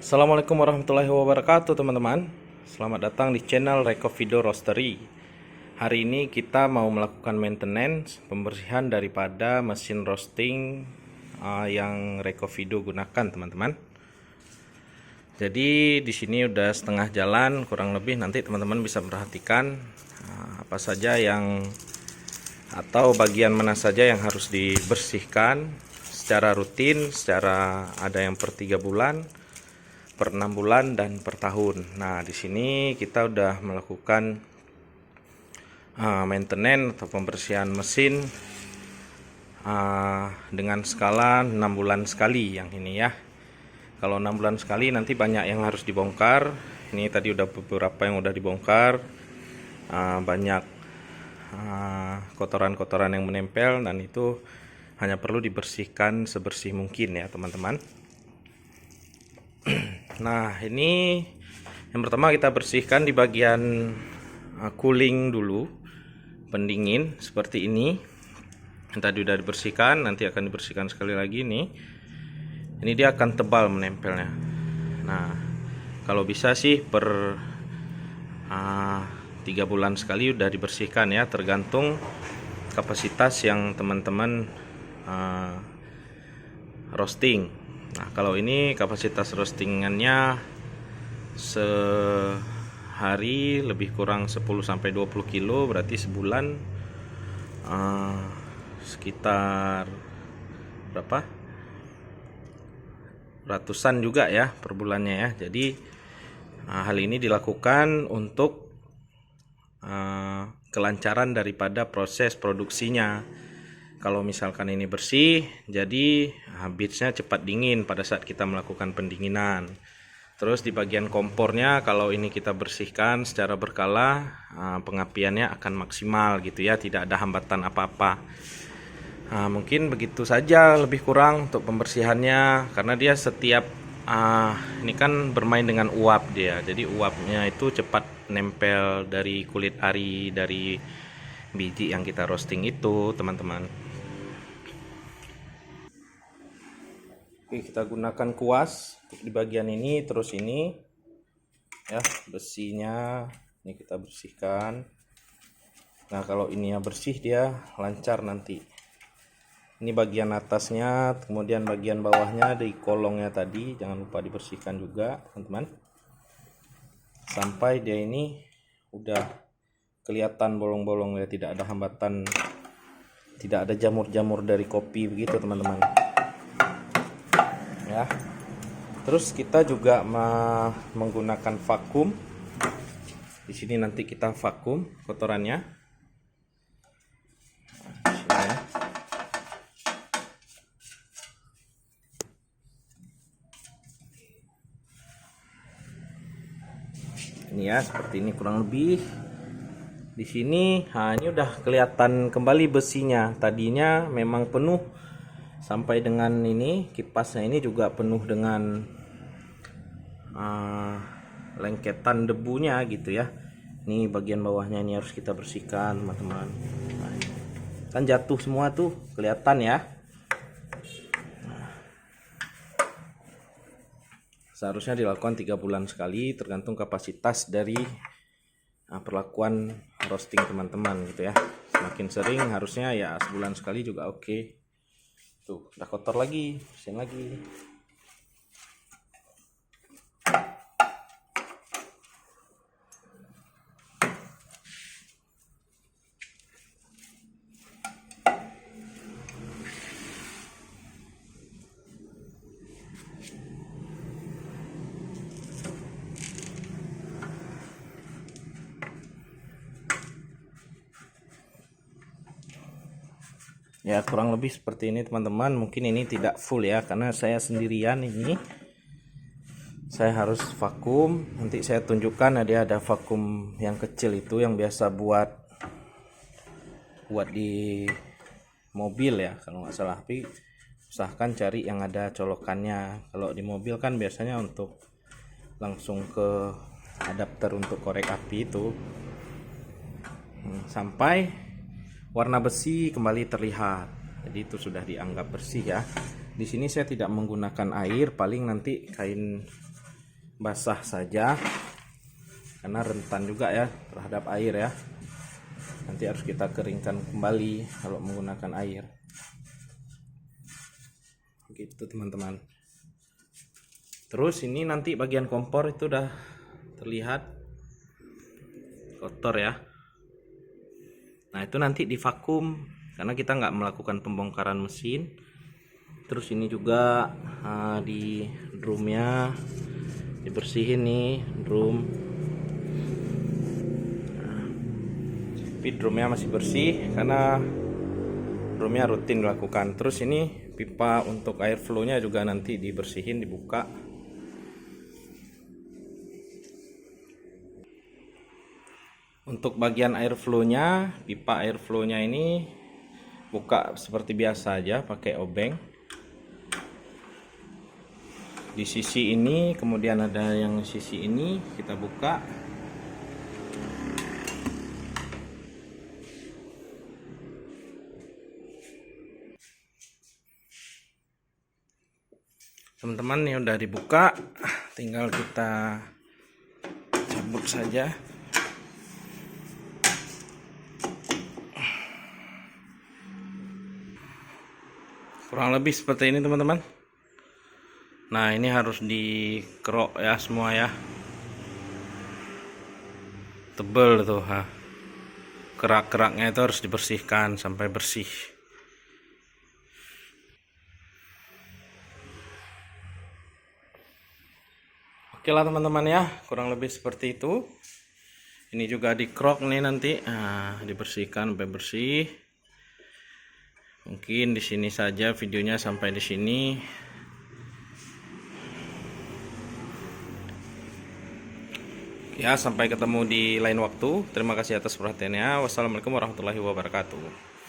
Assalamualaikum warahmatullahi wabarakatuh teman-teman. Selamat datang di channel Recovido Roastery. Hari ini kita mau melakukan maintenance pembersihan daripada mesin roasting yang Recovido gunakan teman-teman. Jadi di sini udah setengah jalan kurang lebih, nanti teman-teman bisa perhatikan apa saja yang atau bagian mana saja yang harus dibersihkan secara rutin, secara ada yang per 3 bulan, per 6 bulan, dan per tahun. Nah, di sini kita udah melakukan maintenance atau pembersihan mesin dengan skala 6 bulan sekali yang ini ya. Kalau 6 bulan sekali nanti banyak yang harus dibongkar. Ini tadi udah beberapa yang udah dibongkar. Banyak kotoran-kotoran yang menempel, dan itu hanya perlu dibersihkan sebersih mungkin ya teman-teman. Nah, ini yang pertama kita bersihkan di bagian cooling dulu, pendingin seperti ini. Yang tadi udah dibersihkan, nanti akan dibersihkan sekali lagi nih. Ini dia akan tebal menempelnya. Nah, kalau bisa sih per 3 bulan sekali udah dibersihkan ya, tergantung kapasitas yang teman-teman roasting. Nah, kalau ini kapasitas roastingannya sehari lebih kurang 10-20 kilo, berarti sebulan sekitar berapa? Ratusan juga ya per bulannya ya. Jadi hal ini dilakukan untuk kelancaran daripada proses produksinya. Kalau misalkan ini bersih, jadi habisnya cepat dingin pada saat kita melakukan pendinginan. Terus di bagian kompornya, kalau ini kita bersihkan secara berkala, pengapiannya akan maksimal gitu ya, tidak ada hambatan apa-apa. Mungkin begitu saja lebih kurang untuk pembersihannya, karena dia setiap ini kan bermain dengan uap dia, jadi uapnya itu cepat nempel dari kulit ari dari biji yang kita roasting itu teman-teman. Oke, kita gunakan kuas untuk di bagian ini, terus ini ya besinya ini kita bersihkan. Nah, kalau ini ya bersih, dia lancar nanti. Ini bagian atasnya, kemudian bagian bawahnya di kolongnya tadi jangan lupa dibersihkan juga teman-teman, sampai dia ini udah kelihatan bolong-bolong ya, tidak ada hambatan, tidak ada jamur-jamur dari kopi begitu teman-teman ya. Terus kita juga menggunakan vakum. Di sini nanti kita vakum kotorannya. Ini ya, seperti ini kurang lebih. Di sini, ini udah kelihatan kembali besinya. Tadinya memang penuh sampai dengan ini, kipasnya ini juga penuh dengan lengketan debunya gitu ya. Ini bagian bawahnya ini harus kita bersihkan teman-teman. Nah, kan jatuh semua tuh, kelihatan ya. Seharusnya dilakukan 3 bulan sekali, tergantung kapasitas dari perlakuan roasting teman-teman gitu ya. Semakin sering harusnya ya sebulan sekali juga oke. Tuh udah kotor lagi, bersihin lagi. Ya, kurang lebih seperti ini teman-teman. Mungkin ini tidak full ya, karena saya sendirian ini. Saya harus vakum. Nanti saya tunjukkan, ada vakum yang kecil itu yang biasa buat di mobil ya kalau nggak salah. Tapi usahakan cari yang ada colokannya. Kalau di mobil kan biasanya untuk langsung ke adapter untuk korek api itu. Sampai warna besi kembali terlihat. Jadi itu sudah dianggap bersih ya. Di sini saya tidak menggunakan air, paling nanti kain basah saja karena rentan juga ya terhadap air ya. Nanti harus kita keringkan kembali kalau menggunakan air. Gitu teman-teman. Terus ini nanti bagian kompor itu udah terlihat kotor ya. Nah itu nanti divakum karena kita nggak melakukan pembongkaran mesin. Terus ini juga di drumnya dibersihin nih drum. Tapi drumnya masih bersih karena drumnya rutin dilakukan. Terus ini pipa untuk air flow-nya juga nanti dibersihin, dibuka. Untuk bagian air flow-nya, pipa air flow-nya ini buka seperti biasa aja pakai obeng. Di sisi ini, kemudian ada yang sisi ini kita buka. Teman-teman, ini udah dibuka, tinggal kita cabut saja. Kurang lebih seperti ini teman-teman. Nah ini harus dikerok ya semua ya, tebel tuh ha. Kerak-keraknya itu harus dibersihkan sampai bersih. Oke lah teman-teman ya, kurang lebih seperti itu. Ini juga dikerok nih nanti, dibersihkan sampai bersih. Mungkin di sini saja videonya, sampai di sini. Ya, sampai ketemu di lain waktu. Terima kasih atas perhatiannya. Wassalamualaikum warahmatullahi wabarakatuh.